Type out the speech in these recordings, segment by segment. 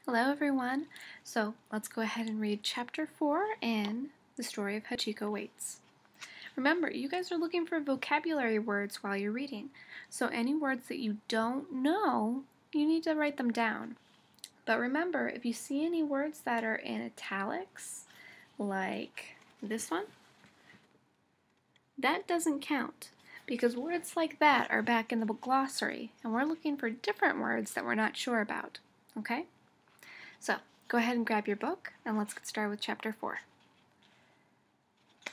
Hello everyone. So let's go ahead and read chapter 4 in the story of Hachiko Waits. Remember, you guys are looking for vocabulary words while you're reading. So any words that you don't know, you need to write them down. But remember, if you see any words that are in italics, like this one, that doesn't count because words like that are back in the glossary and we're looking for different words that we're not sure about. Okay? So, go ahead and grab your book, and let's get started with Chapter 4.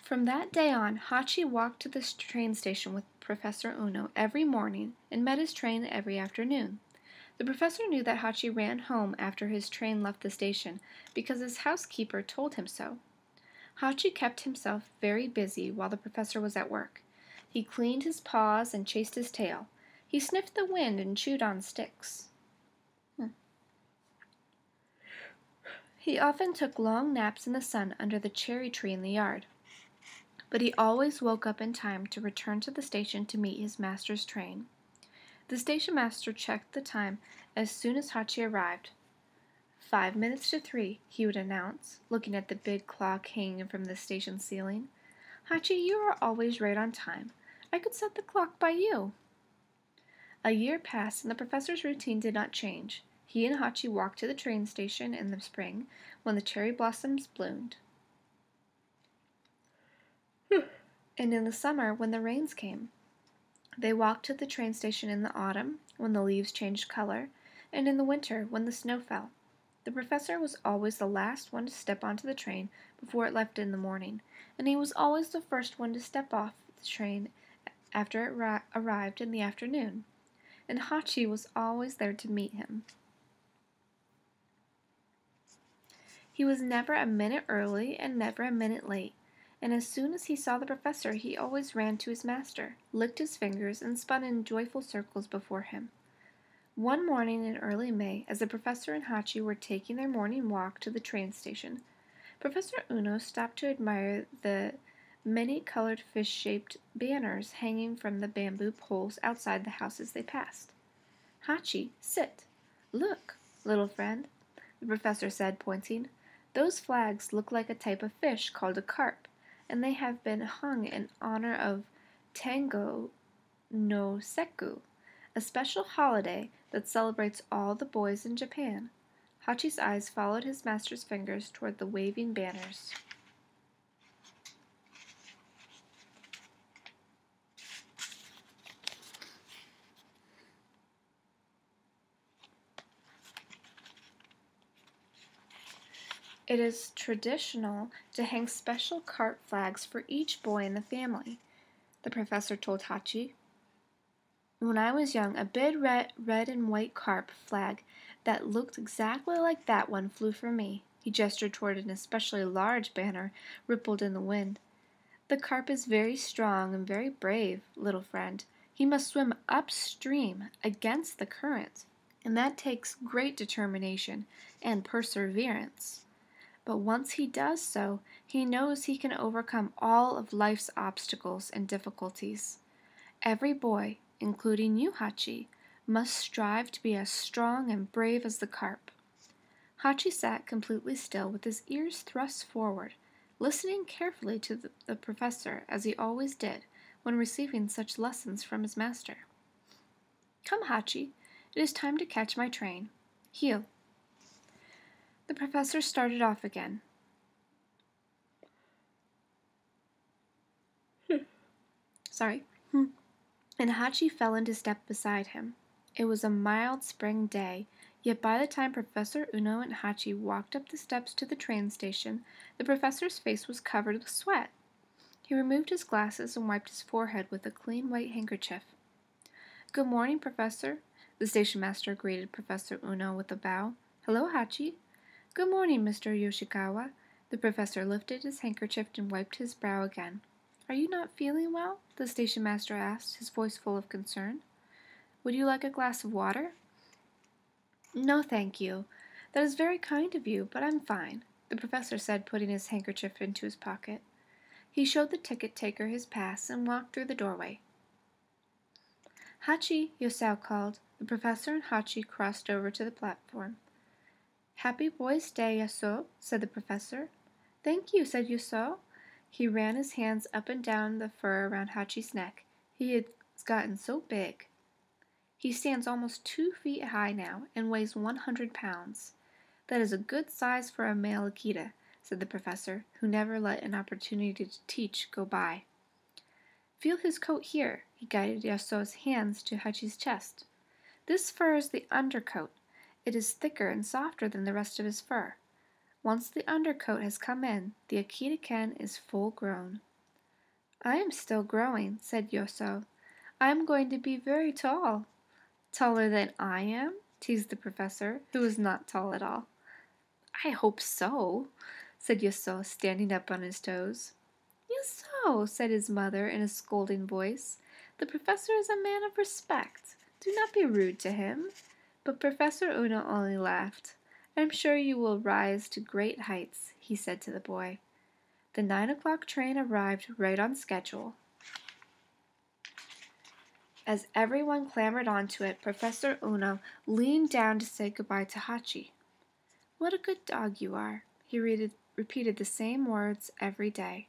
From that day on, Hachi walked to the train station with Professor Uno every morning and met his train every afternoon. The professor knew that Hachi ran home after his train left the station because his housekeeper told him so. Hachi kept himself very busy while the professor was at work. He cleaned his paws and chased his tail. He sniffed the wind and chewed on sticks. He often took long naps in the sun under the cherry tree in the yard. But he always woke up in time to return to the station to meet his master's train. The station master checked the time as soon as Hachi arrived. 5 minutes to 3, he would announce, looking at the big clock hanging from the station ceiling. Hachi, you are always right on time. I could set the clock by you. A year passed and the professor's routine did not change. He and Hachi walked to the train station in the spring when the cherry blossoms bloomed. And in the summer when the rains came. They walked to the train station in the autumn when the leaves changed color, and in the winter when the snow fell. The professor was always the last one to step onto the train before it left in the morning, and he was always the first one to step off the train after it arrived in the afternoon. And Hachi was always there to meet him. He was never a minute early and never a minute late, and as soon as he saw the professor he always ran to his master, licked his fingers, and spun in joyful circles before him. One morning in early May, as the professor and Hachi were taking their morning walk to the train station, Professor Uno stopped to admire the many-colored fish-shaped banners hanging from the bamboo poles outside the houses they passed. "Hachi, sit. Look, little friend," the professor said, pointing. "Those flags look like a type of fish called a carp, and they have been hung in honor of Tango no Seku, a special holiday that celebrates all the boys in Japan." Hachi's eyes followed his master's fingers toward the waving banners. It is traditional to hang special carp flags for each boy in the family, the professor told Hachi. "When I was young, a big red and white carp flag that looked exactly like that one flew for me." He gestured toward an especially large banner rippled in the wind. "The carp is very strong and very brave, little friend. He must swim upstream against the current, and that takes great determination and perseverance. But once he does so, he knows he can overcome all of life's obstacles and difficulties. Every boy, including you, Hachi, must strive to be as strong and brave as the carp." Hachi sat completely still with his ears thrust forward, listening carefully to the professor as he always did when receiving such lessons from his master. "Come, Hachi, it is time to catch my train. Heel." The professor started off again. Sorry. And Hachi fell into step beside him. It was a mild spring day, yet by the time Professor Uno and Hachi walked up the steps to the train station, the professor's face was covered with sweat. He removed his glasses and wiped his forehead with a clean white handkerchief. "Good morning, Professor," the station master greeted Professor Uno with a bow. "Hello, Hachi." "Good morning, Mr. Yoshikawa." The professor lifted his handkerchief and wiped his brow again. "Are you not feeling well?" the station master asked, his voice full of concern. "Would you like a glass of water?" "No, thank you. That is very kind of you, but I'm fine," the professor said, putting his handkerchief into his pocket. He showed the ticket taker his pass and walked through the doorway. "Hachi," Yosao called. The professor and Hachi crossed over to the platform. Happy Boy's Day, Yaso, said the professor. Thank you, said Yaso. He ran his hands up and down the fur around Hachi's neck. He had gotten so big. He stands almost 2 feet high now and weighs 100 pounds. That is a good size for a male Akita, said the professor, who never let an opportunity to teach go by. Feel his coat here. He guided Yaso's hands to Hachi's chest. This fur is the undercoat. It is thicker and softer than the rest of his fur. Once the undercoat has come in, the Akita-ken is full grown. I am still growing, said Yoso. I am going to be very tall. Taller than I am? Teased the professor, who was not tall at all. I hope so, said Yoso, standing up on his toes. Yoso, said his mother in a scolding voice. The professor is a man of respect. Do not be rude to him. But Professor Uno only laughed. I am sure you will rise to great heights, he said to the boy. The 9 o'clock train arrived right on schedule. As everyone clambered onto it, Professor Uno leaned down to say goodbye to Hachi. What a good dog you are. He repeated the same words every day.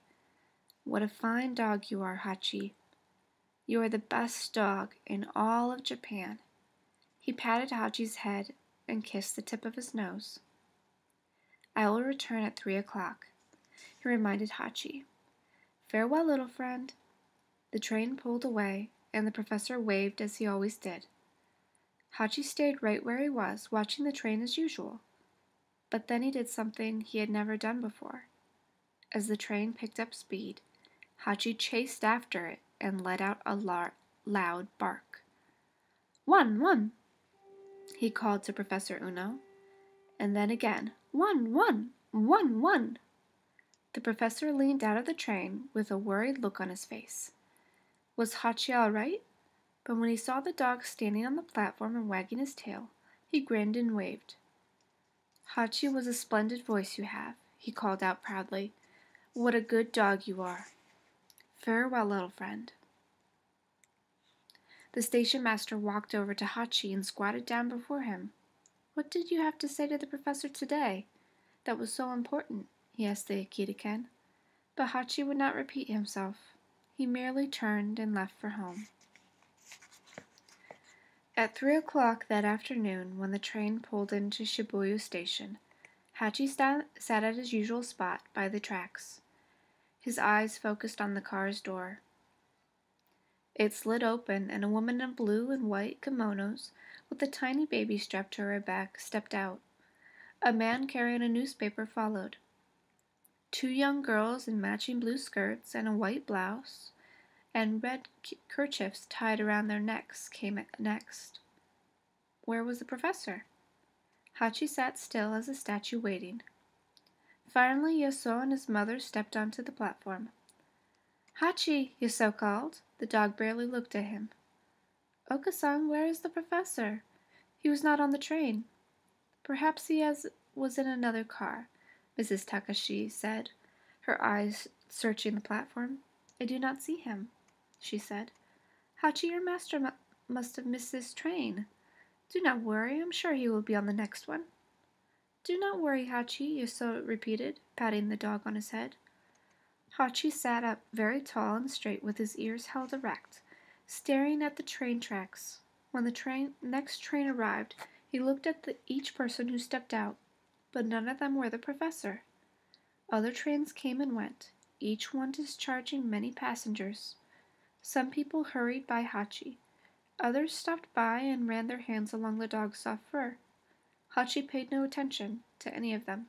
What a fine dog you are, Hachi. You are the best dog in all of Japan. He patted Hachi's head and kissed the tip of his nose. I will return at 3 o'clock, he reminded Hachi. Farewell, little friend. The train pulled away, and the professor waved as he always did. Hachi stayed right where he was, watching the train as usual. But then he did something he had never done before. As the train picked up speed, Hachi chased after it and let out a loud bark. One! He called to Professor Uno, and then again, one! The professor leaned out of the train with a worried look on his face. Was Hachi all right? But when he saw the dog standing on the platform and wagging his tail, he grinned and waved. Hachi, was a splendid voice you have, he called out proudly. What a good dog you are. Farewell, little friend. The station master walked over to Hachi and squatted down before him. What did you have to say to the professor today? That was so important, he asked the Akita-ken. But Hachi would not repeat himself. He merely turned and left for home. At 3 o'clock that afternoon, when the train pulled into Shibuya Station, Hachi sat at his usual spot by the tracks. His eyes focused on the car's door. It slid open, and a woman in blue and white kimonos with a tiny baby strapped to her back stepped out. A man carrying a newspaper followed. 2 young girls in matching blue skirts and a white blouse and red kerchiefs tied around their necks came next. Where was the professor? Hachi sat still as a statue waiting. Finally, Yaso and his mother stepped onto the platform. Hachi, Yaso called. The dog barely looked at him. Oka-san, where is the professor? He was not on the train. Perhaps he was in another car, Mrs. Takashi said, her eyes searching the platform. I do not see him, she said. Hachi, your master must have missed this train. Do not worry, I'm sure he will be on the next one. Do not worry, Hachi, Yaso repeated, patting the dog on his head. Hachi sat up very tall and straight with his ears held erect, staring at the train tracks. When the next train arrived, he looked at each person who stepped out, but none of them were the professor. Other trains came and went, each one discharging many passengers. Some people hurried by Hachi. Others stopped by and ran their hands along the dog's soft fur. Hachi paid no attention to any of them.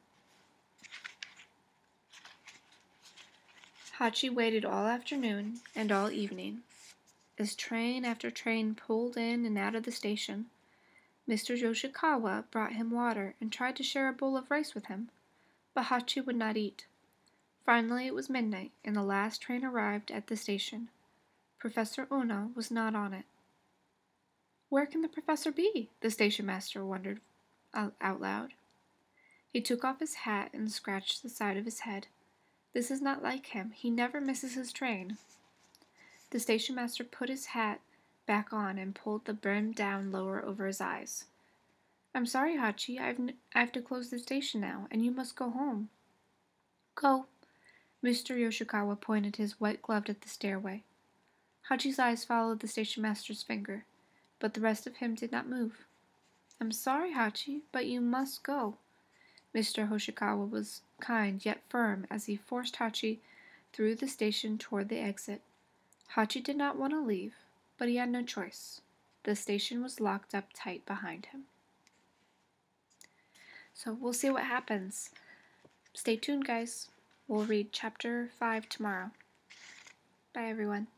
Hachi waited all afternoon and all evening. As train after train pulled in and out of the station, Mr. Yoshikawa brought him water and tried to share a bowl of rice with him, but Hachi would not eat. Finally it was midnight, and the last train arrived at the station. Professor Uno was not on it. Where can the professor be? The station master wondered out loud. He took off his hat and scratched the side of his head. This is not like him. He never misses his train. The station master put his hat back on and pulled the brim down lower over his eyes. I'm sorry, Hachi. I have to close the station now, and you must go home. Go. Mr. Yoshikawa pointed his white glove at the stairway. Hachi's eyes followed the station master's finger, but the rest of him did not move. I'm sorry, Hachi, but you must go. Mr. Hoshikawa was kind yet firm as he forced Hachi through the station toward the exit. Hachi did not want to leave, but he had no choice. The station was locked up tight behind him. So we'll see what happens. Stay tuned, guys. We'll read chapter 5 tomorrow. Bye, everyone.